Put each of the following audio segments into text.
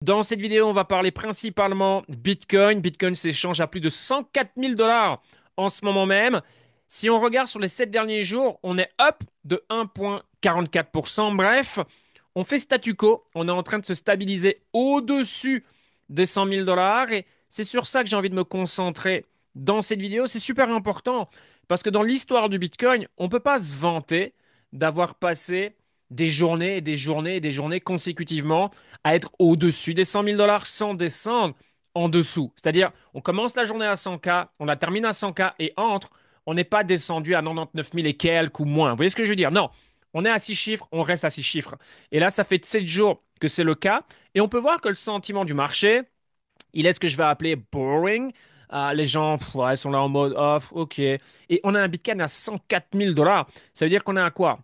Dans cette vidéo, on va parler principalement Bitcoin. Bitcoin s'échange à plus de 104 000 dollars en ce moment même. Si on regarde sur les 7 derniers jours, on est up de 1,44%. Bref, on fait statu quo. On est en train de se stabiliser au-dessus des 100 000 dollars. Et c'est sur ça que j'ai envie de me concentrer dans cette vidéo. C'est super important parce que dans l'histoire du Bitcoin, on ne peut pas se vanter d'avoir passé des journées et des journées et des journées consécutivement à être au-dessus des 100 000 dollars sans descendre en dessous. C'est-à-dire, on commence la journée à 100K, on la termine à 100K et entre, on n'est pas descendu à 99 000 et quelques ou moins. Vous voyez ce que je veux dire? Non, on est à 6 chiffres, on reste à 6 chiffres. Et là, ça fait 7 jours que c'est le cas. Et on peut voir que le sentiment du marché, il est ce que je vais appeler boring. Les gens ouais, sont là en mode off, ok. Et on a un Bitcoin à 104 000 dollars. Ça veut dire qu'on est à quoi?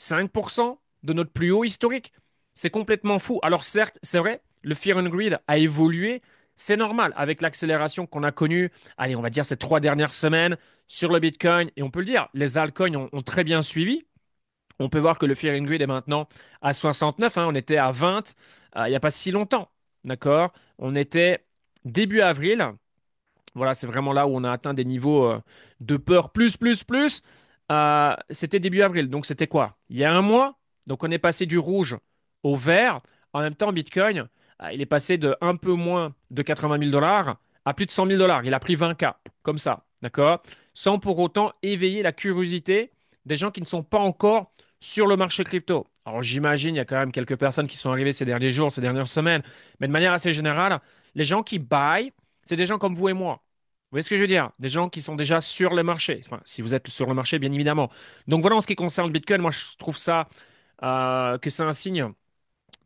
5% de notre plus haut historique. C'est complètement fou. Alors certes, c'est vrai, le Fear and Greed a évolué. C'est normal avec l'accélération qu'on a connue, allez, on va dire ces 3 dernières semaines sur le Bitcoin. Et on peut le dire, les altcoins ont très bien suivi. On peut voir que le Fear and Greed est maintenant à 69, hein. On était à 20 il n'y a pas si longtemps. D'accord? On était début avril. Voilà, c'est vraiment là où on a atteint des niveaux de peur plus. C'était début avril. Donc c'était quoi? Il y a un mois. Donc on est passé du rouge au vert. En même temps, Bitcoin, il est passé de un peu moins de 80 000 dollars à plus de 100 000 dollars. Il a pris 20K, comme ça. D'accord? Sans pour autant éveiller la curiosité des gens qui ne sont pas encore sur le marché crypto. Alors j'imagine, il y a quand même quelques personnes qui sont arrivées ces derniers jours, ces dernières semaines. Mais de manière assez générale, les gens qui buy, c'est des gens comme vous et moi. Vous voyez ce que je veux dire? Des gens qui sont déjà sur le marché. Enfin, si vous êtes sur le marché, bien évidemment. Donc voilà, en ce qui concerne Bitcoin, moi je trouve ça que c'est un signe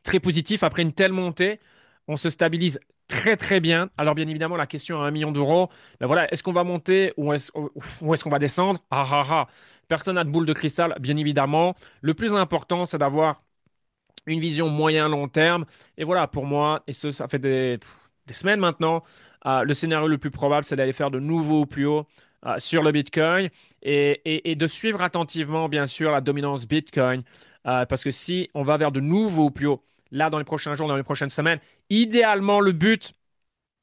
très positif. Après une telle montée, on se stabilise très bien. Alors bien évidemment, la question à 1 million d'euros, ben voilà, est-ce qu'on va monter ou est-ce qu'on va descendre? Personne n'a de boule de cristal, bien évidemment. Le plus important, c'est d'avoir une vision moyen-long terme. Et voilà, pour moi, et ça fait des semaines maintenant, le scénario le plus probable, c'est d'aller faire de nouveaux plus hauts sur le Bitcoin et de suivre attentivement, bien sûr, la dominance Bitcoin. Parce que si on va vers de nouveaux plus hauts, là, dans les prochains jours, dans les prochaines semaines, idéalement, le but,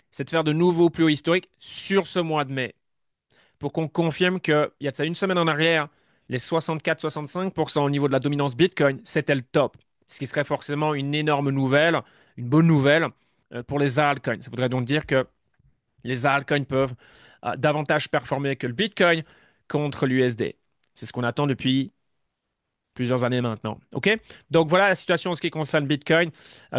c'est de faire de nouveaux plus hauts historiques sur ce mois de mai pour qu'on confirme qu'il y a de ça une semaine en arrière, les 64-65% au niveau de la dominance Bitcoin, c'était le top. Ce qui serait forcément une énorme nouvelle, une bonne nouvelle pour les altcoins. Ça voudrait donc dire que les altcoins peuvent davantage performer que le Bitcoin contre l'USD. C'est ce qu'on attend depuis plusieurs années maintenant. OK? Donc voilà la situation en ce qui concerne Bitcoin.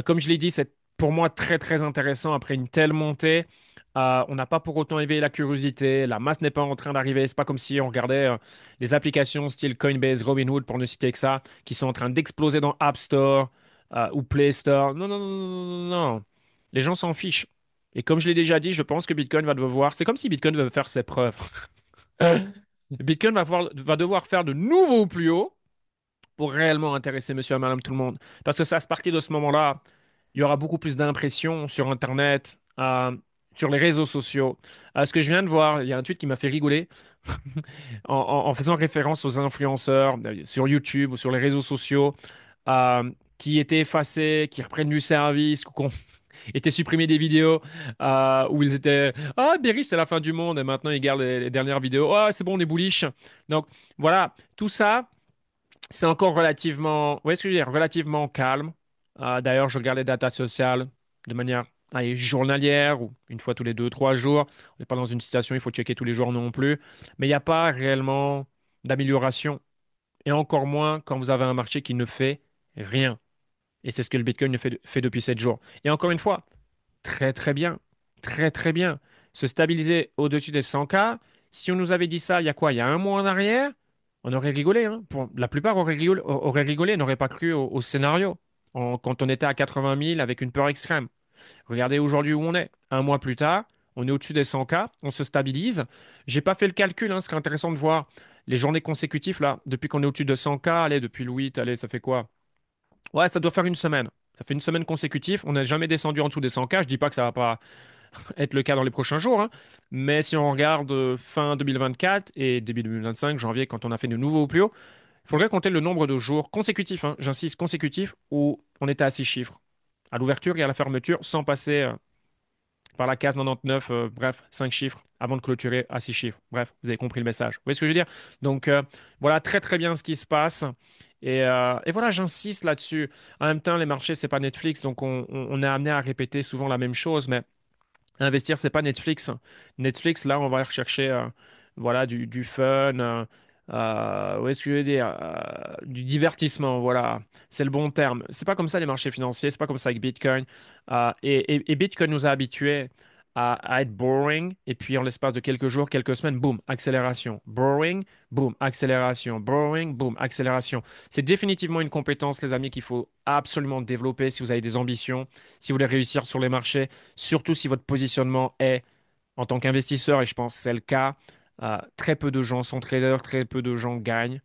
Comme je l'ai dit, c'est pour moi très intéressant après une telle montée. On n'a pas pour autant éveillé la curiosité. La masse n'est pas en train d'arriver. C'est pas comme si on regardait les applications style Coinbase, Robinhood, pour ne citer que ça, qui sont en train d'exploser dans App Store ou Play Store. Non. Les gens s'en fichent. Et comme je l'ai déjà dit, je pense que Bitcoin va devoir. C'est comme si Bitcoin devait faire ses preuves. Bitcoin va devoir faire de nouveaux plus hauts pour réellement intéresser monsieur et madame tout le monde. Parce que ça, à partir de ce moment-là, il y aura beaucoup plus d'impressions sur Internet, sur les réseaux sociaux. Ce que je viens de voir, il y a un tweet qui m'a fait rigoler en faisant référence aux influenceurs sur YouTube ou sur les réseaux sociaux qui étaient effacés, qui reprennent du service, ou qu'on était supprimé des vidéos où ils étaient Ah, Berry, c'est la fin du monde, et maintenant ils gardent les dernières vidéos. Ah, c'est bon, on est bullish. Donc voilà, tout ça. C'est encore relativement, vous voyez ce que je veux dire, relativement calme. D'ailleurs, je regarde les datas sociales de manière allez, journalière ou une fois tous les 2, 3 jours. On n'est pas dans une situation, il faut checker tous les jours non plus. Mais il n'y a pas réellement d'amélioration. Et encore moins quand vous avez un marché qui ne fait rien. Et c'est ce que le Bitcoin fait depuis 7 jours. Et encore une fois, très bien. Très bien. Se stabiliser au-dessus des 100K, si on nous avait dit ça il y a quoi? Il y a un mois en arrière, on aurait rigolé, hein. La plupart auraient rigolé, n'auraient pas cru au scénario. Quand on était à 80 000 avec une peur extrême. Regardez aujourd'hui où on est. Un mois plus tard, on est au-dessus des 100K, on se stabilise. J'ai pas fait le calcul, hein, ce serait intéressant de voir les journées consécutives là. Depuis qu'on est au-dessus de 100K, allez, depuis le 8, allez, ça fait quoi? Ouais, ça doit faire une semaine. Ça fait une semaine consécutive. On n'a jamais descendu en dessous des 100K. Je dis pas que ça va pas être le cas dans les prochains jours, hein. Mais si on regarde fin 2024 et début 2025, janvier, quand on a fait de nouveaux plus haut, il faudrait compter le nombre de jours consécutifs, hein, j'insiste, consécutifs, où on était à 6 chiffres. à l'ouverture et à la fermeture sans passer par la case 99, bref, 5 chiffres avant de clôturer à 6 chiffres. Bref, vous avez compris le message. Vous voyez ce que je veux dire? Donc voilà, très très bien ce qui se passe. Et voilà, j'insiste là-dessus. En même temps, les marchés, c'est pas Netflix, donc on est amené à répéter souvent la même chose, mais investir, c'est pas Netflix. Netflix, là, on va rechercher voilà, du fun, où est-ce que je veux dire, du divertissement, voilà, c'est le bon terme. C'est pas comme ça les marchés financiers, c'est pas comme ça avec Bitcoin. Et Bitcoin nous a habitués à être boring, et puis en l'espace de quelques jours, quelques semaines, boum, accélération. Boring, boum, accélération. Boring, boum, accélération. C'est définitivement une compétence, les amis, qu'il faut absolument développer si vous avez des ambitions, si vous voulez réussir sur les marchés. Surtout si votre positionnement est en tant qu'investisseur, et je pense que c'est le cas, très peu de gens sont traders, très peu de gens gagnent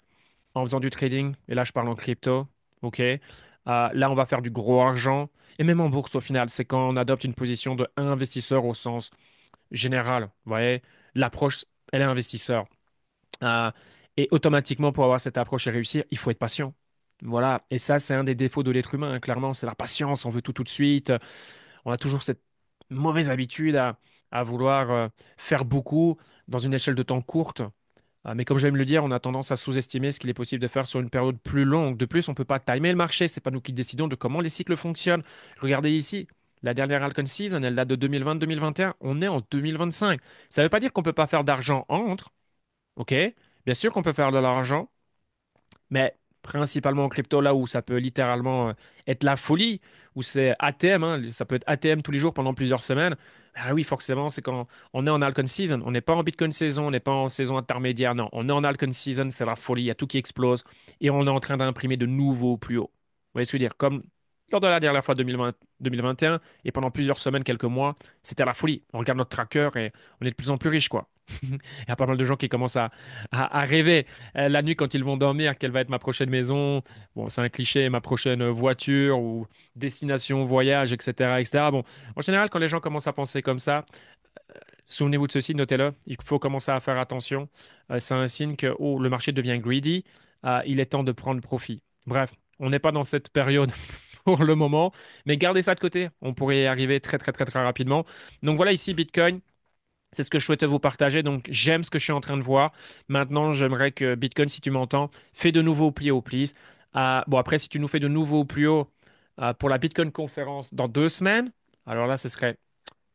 en faisant du trading. Et là, je parle en crypto. OK? Là, on va faire du gros argent. Et même en bourse, au final, c'est quand on adopte une position de investisseur au sens général. Vous voyez, l'approche, elle est investisseur. Euh, et automatiquement, pour avoir cette approche et réussir, il faut être patient. Voilà. Et ça, c'est un des défauts de l'être humain, hein. Clairement, c'est la patience. On veut tout tout de suite. On a toujours cette mauvaise habitude à vouloir faire beaucoup dans une échelle de temps courte. Mais comme j'aime le dire, on a tendance à sous-estimer ce qu'il est possible de faire sur une période plus longue. De plus, on ne peut pas timer le marché. C'est pas nous qui décidons de comment les cycles fonctionnent. Regardez ici. La dernière Alcon Season, elle date de 2020-2021. On est en 2025. Ça ne veut pas dire qu'on ne peut pas faire d'argent entre. OK? Bien sûr qu'on peut faire de l'argent, mais principalement en crypto, là où ça peut littéralement être la folie, où c'est ATM, hein, ça peut être ATM tous les jours pendant plusieurs semaines. Ah oui, forcément, c'est quand on est en altcoin season. On n'est pas en Bitcoin saison, on n'est pas en saison intermédiaire. Non, on est en altcoin season, c'est la folie, il y a tout qui explose et on est en train d'imprimer de nouveaux plus hauts. Vous voyez ce que je veux dire? Comme lors de la dernière fois 2020, 2021 et pendant plusieurs semaines, quelques mois, c'était la folie. On regarde notre tracker et on est de plus en plus riche, quoi. Il y a pas mal de gens qui commencent à rêver la nuit quand ils vont dormir, quelle va être ma prochaine maison. Bon, c'est un cliché, ma prochaine voiture ou destination, voyage, etc., etc. Bon, en général, quand les gens commencent à penser comme ça, souvenez-vous de ceci, notez-le, il faut commencer à faire attention. C'est un signe que oh, le marché devient greedy, il est temps de prendre profit. Bref, on n'est pas dans cette période pour le moment, mais gardez ça de côté. On pourrait y arriver très, très, très, très rapidement. Donc voilà ici Bitcoin. C'est ce que je souhaitais vous partager. Donc, j'aime ce que je suis en train de voir. Maintenant, j'aimerais que Bitcoin, si tu m'entends, fais de nouveaux plis haut, please. Bon, après, si tu nous fais de nouveaux plus haut pour la Bitcoin conférence dans 2 semaines, alors là, ce serait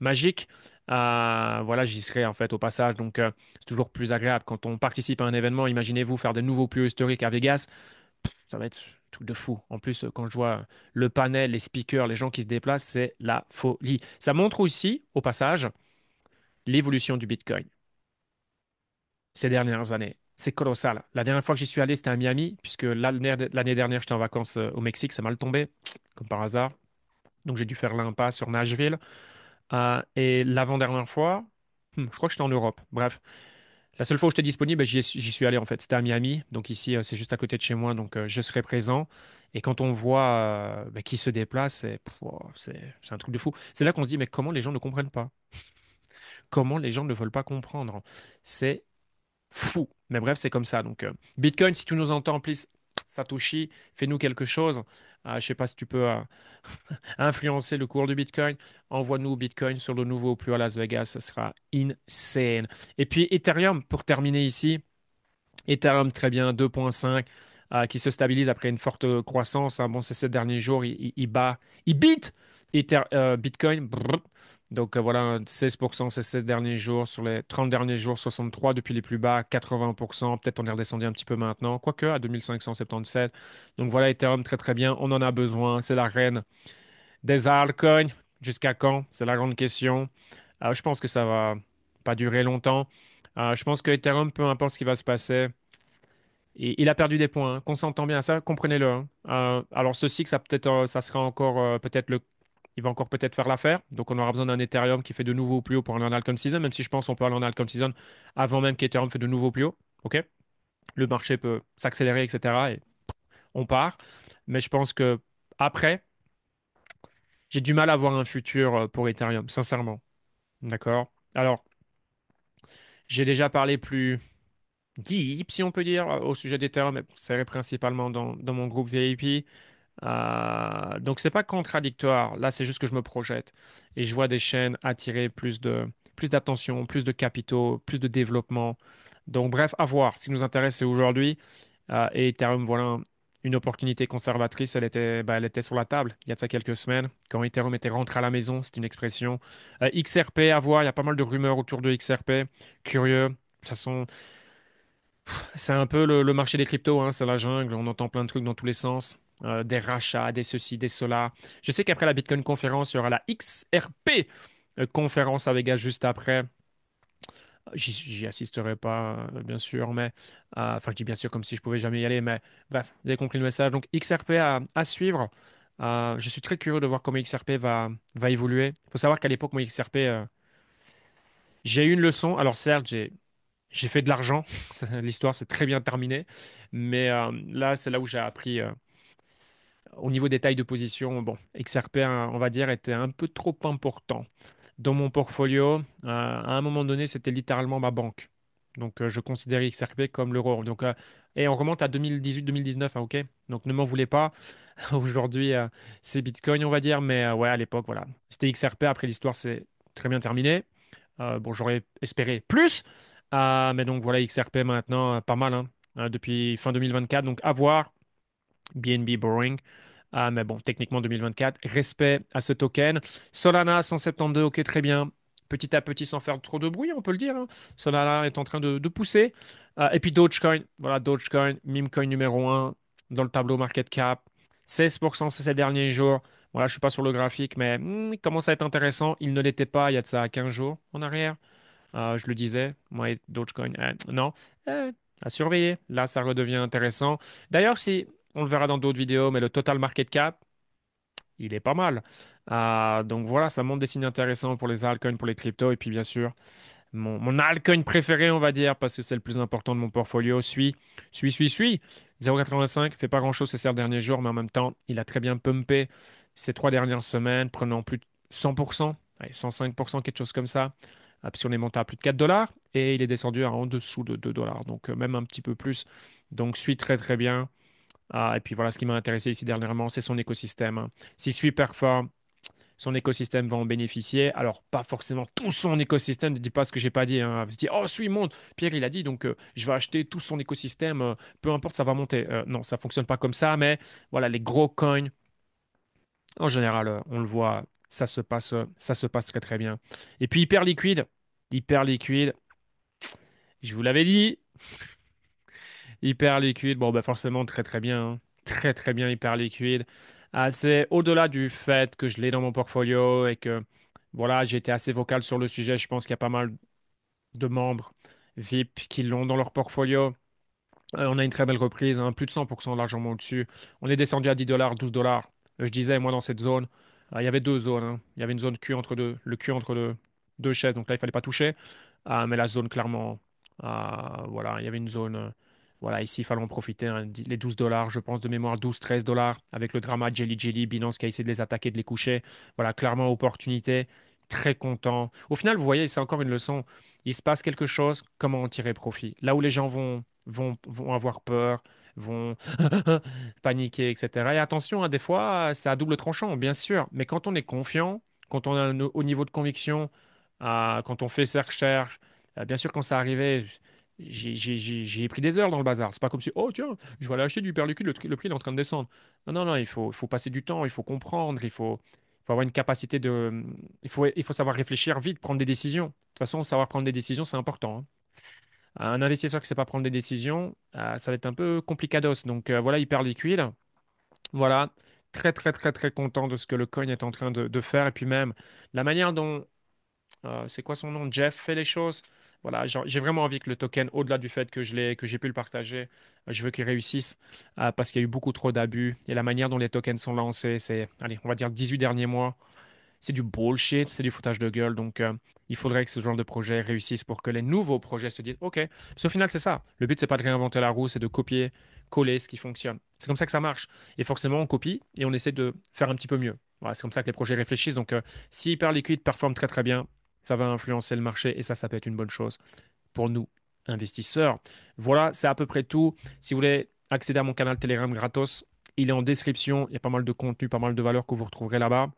magique. Voilà, j'y serai en fait au passage. Donc, c'est toujours plus agréable quand on participe à un événement. Imaginez-vous faire des nouveaux plus hauts historiques à Vegas. Ça va être un truc de fou. En plus, quand je vois le panel, les speakers, les gens qui se déplacent, c'est la folie. Ça montre aussi, au passage, l'évolution du Bitcoin ces dernières années. C'est colossal. La dernière fois que j'y suis allé, c'était à Miami, puisque l'année dernière, j'étais en vacances au Mexique, ça m'a mal tombé, comme par hasard. Donc j'ai dû faire l'impasse sur Nashville. Et l'avant-dernière fois, je crois que j'étais en Europe. Bref, la seule fois où j'étais disponible, j'y suis allé en fait. C'était à Miami. Donc ici, c'est juste à côté de chez moi, donc je serai présent. Et quand on voit qui se déplace, c'est un truc de fou. C'est là qu'on se dit, mais comment les gens ne comprennent pas? Comment les gens ne veulent pas comprendre? C'est fou. Mais bref, c'est comme ça. Donc, Bitcoin, si tu nous entends, please, Satoshi, fais-nous quelque chose. Je ne sais pas si tu peux influencer le cours du Bitcoin. Envoie-nous Bitcoin sur le nouveau plus à Las Vegas. Ça sera insane. Et puis, Ethereum, pour terminer ici. Ethereum, très bien, 2,5, qui se stabilise après une forte croissance, hein. Bon, ces 7 derniers jours, il beat Bitcoin. Brrr. Donc voilà, 16% ces 7 derniers jours. Sur les 30 derniers jours, 63 depuis les plus bas, 80%. Peut-être on est redescendu un petit peu maintenant, quoique à 2577. Donc voilà, Ethereum, très très bien. On en a besoin. C'est la reine des altcoins. Jusqu'à quand? C'est la grande question. Je pense que ça va pas durer longtemps. Je pense que Ethereum, peu importe ce qui va se passer, et il a perdu des points, hein. Qu'on s'entend bien à ça, comprenez-le, hein. Alors ceci que ça sera encore peut-être il va encore peut-être faire l'affaire. Donc on aura besoin d'un Ethereum qui fait de nouveaux plus hauts pour aller en Altcoin Season, même si je pense qu'on peut aller en Altcoin Season avant même qu'Ethereum fait de nouveaux plus hauts. Ok, le marché peut s'accélérer, etc. Et on part. Mais je pense que après, j'ai du mal à voir un futur pour Ethereum, sincèrement. D'accord? Alors, j'ai déjà parlé plus deep, si on peut dire, au sujet d'Ethereum, mais c'est principalement dans mon groupe VIP. Donc c'est pas contradictoire. Là, c'est juste que je me projette et je vois des chaînes attirer plus d'attention, plus de capitaux, plus de développement. Donc bref, à voir. Ce qui nous intéresse, c'est aujourd'hui. Et Ethereum, voilà une opportunité conservatrice. Elle était sur la table il y a de ça quelques semaines. Quand Ethereum était rentré à la maison, c'est une expression. XRP, à voir. Il y a pas mal de rumeurs autour de XRP. Curieux. De toute façon, c'est un peu le marché des cryptos, hein, c'est la jungle, on entend plein de trucs dans tous les sens, des rachats, des ceci, des cela. Je sais qu'après la Bitcoin conférence, il y aura la XRP conférence avec gars juste après. J'y assisterai pas, bien sûr, mais enfin, je dis bien sûr comme si je pouvais jamais y aller, mais bref, vous avez compris le message. Donc, XRP à suivre. Je suis très curieux de voir comment XRP va évoluer. Il faut savoir qu'à l'époque, moi, XRP, j'ai eu une leçon. Alors, certes, j'ai fait de l'argent. L'histoire s'est très bien terminée. Mais là, c'est là où j'ai appris. Au niveau des tailles de position, bon, XRP, hein, on va dire, était un peu trop important. Dans mon portfolio, à un moment donné, c'était littéralement ma banque. Donc, je considérais XRP comme l'euro. Donc, et on remonte à 2018-2019, hein, ok? Donc, ne m'en voulez pas. Aujourd'hui, c'est Bitcoin, on va dire. Mais ouais, à l'époque, voilà. C'était XRP. Après, l'histoire s'est très bien terminée. Bon, j'aurais espéré plus. Mais donc, voilà, XRP maintenant, pas mal, hein, depuis fin 2024. Donc, à voir. BNB Boring. Mais bon, techniquement 2024. Respect à ce token. Solana 172, ok, très bien. Petit à petit, sans faire trop de bruit, on peut le dire, hein. Solana est en train de pousser. Et puis Dogecoin, voilà, Dogecoin, meme coin numéro un dans le tableau market cap. 16% ces derniers jours. Voilà, je ne suis pas sur le graphique, mais il commence à être intéressant. Il ne l'était pas il y a de ça 15 jours en arrière. Je le disais, moi, et Dogecoin, non, à surveiller. Là, ça redevient intéressant. D'ailleurs, si on le verra dans d'autres vidéos, mais le total market cap, il est pas mal. Donc voilà, ça montre des signes intéressants pour les altcoins, pour les cryptos. Et puis, bien sûr, mon altcoin préféré, on va dire, parce que c'est le plus important de mon portfolio, suit. 0,85, fait pas grand-chose ces derniers jours, mais en même temps, il a très bien pumpé ces 3 dernières semaines, prenant plus de 100%, allez, 105%, quelque chose comme ça. Puis on est monté à plus de 4 dollars et il est descendu à en dessous de 2 dollars, donc même un petit peu plus. Donc, suit très très bien. Et puis voilà, ce qui m'a intéressé ici dernièrement, c'est son écosystème, hein. Si Sui performe, son écosystème va en bénéficier. Alors, pas forcément tout son écosystème, ne dis pas ce que j'ai pas dit, hein. Je dis, oh, Sui monte. Pierre, il a dit, donc je vais acheter tout son écosystème, peu importe, ça va monter. Non, ça fonctionne pas comme ça, mais voilà, les gros coins, en général, on le voit, ça se passe très très bien. Et puis, hyper liquide, je vous l'avais dit, hyper liquide, bon, bah forcément, très très bien, hein. Très très bien, hyper liquide. C'est au-delà du fait que je l'ai dans mon portfolio et que, voilà, j'ai été assez vocal sur le sujet. Je pense qu'il y a pas mal de membres VIP qui l'ont dans leur portfolio. On a une très belle reprise, hein, plus de 100% largement au-dessus. On est descendu à 10 dollars, 12 dollars. Je disais, moi, dans cette zone, il y avait deux zones, hein. Il y avait une zone Q entre le Q entre deux chaises, donc là, il fallait pas toucher. Mais la zone, clairement, voilà, il y avait une zone. Voilà, ici, il fallait en profiter, hein. Les 12 dollars, je pense, de mémoire, 12-13 dollars, avec le drama Jelly Jelly, Binance qui a essayé de les attaquer, de les coucher. Voilà, clairement, opportunité. Très content. Au final, vous voyez, c'est encore une leçon. Il se passe quelque chose, comment en tirer profit? Là où les gens vont avoir peur, vont paniquer, etc. Et attention, hein, des fois, c'est à double tranchant, bien sûr. Mais quand on est confiant, quand on a un haut niveau de conviction, quand on fait ses recherches, bien sûr, quand ça arrivait, j'y ai pris des heures dans le bazar. C'est pas comme si, oh tiens, je vais aller acheter du perliquide, le prix il est en train de descendre. Non, non, non, il faut passer du temps, il faut comprendre, il faut avoir une capacité de. Il faut savoir réfléchir vite, prendre des décisions. De toute façon, savoir prendre des décisions, c'est important, hein. Un investisseur qui ne sait pas prendre des décisions, ça va être un peu complicados. Donc voilà, hyper liquide. Voilà, très très très très content de ce que le coin est en train de faire. Et puis même la manière dont, c'est quoi son nom, Jeff fait les choses. Voilà, j'ai vraiment envie que le token, au-delà du fait que j'ai pu le partager, je veux qu'il réussisse parce qu'il y a eu beaucoup trop d'abus. Et la manière dont les tokens sont lancés, c'est, allez, on va dire 18 derniers mois. C'est du bullshit, c'est du foutage de gueule. Donc, il faudrait que ce genre de projet réussisse pour que les nouveaux projets se disent, OK. Parce qu'au final, c'est ça. Le but, c'est pas de réinventer la roue, c'est de copier, coller ce qui fonctionne. C'est comme ça que ça marche. Et forcément, on copie et on essaie de faire un petit peu mieux. Voilà, c'est comme ça que les projets réfléchissent. Donc, si Hyperliquid performe très très bien, ça va influencer le marché et ça peut être une bonne chose pour nous, investisseurs. Voilà, c'est à peu près tout. Si vous voulez accéder à mon canal Telegram gratos, Il est en description. Il y a pas mal de contenu, pas mal de valeurs que vous retrouverez là-bas.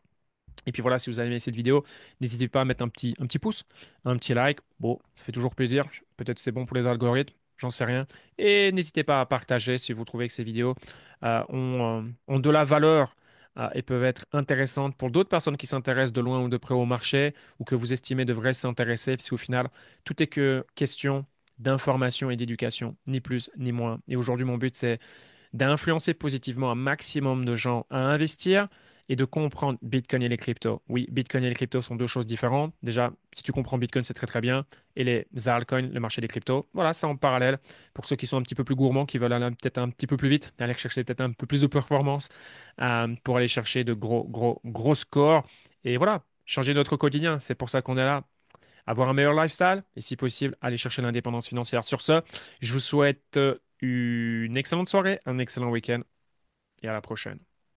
Et puis voilà, si vous avez aimé cette vidéo, n'hésitez pas à mettre un petit pouce, un petit like. Bon, ça fait toujours plaisir. Peut-être c'est bon pour les algorithmes, j'en sais rien. Et n'hésitez pas à partager si vous trouvez que ces vidéos ont de la valeur et peuvent être intéressantes pour d'autres personnes qui s'intéressent de loin ou de près au marché ou que vous estimez devraient s'intéresser, puisqu'au final, tout est que question d'information et d'éducation, ni plus ni moins. Et aujourd'hui, mon but, c'est d'influencer positivement un maximum de gens à investir et de comprendre Bitcoin et les cryptos. Oui, Bitcoin et les cryptos sont deux choses différentes. Déjà, si tu comprends Bitcoin, c'est très très bien. Et les altcoins, le marché des cryptos, voilà, c'est en parallèle. Pour ceux qui sont un petit peu plus gourmands, qui veulent aller peut-être un petit peu plus vite, aller chercher peut-être un peu plus de performance pour aller chercher de gros scores. Et voilà, changer notre quotidien. C'est pour ça qu'on est là. Avoir un meilleur lifestyle et si possible, aller chercher l'indépendance financière. Sur ce, je vous souhaite une excellente soirée, un excellent week-end et à la prochaine.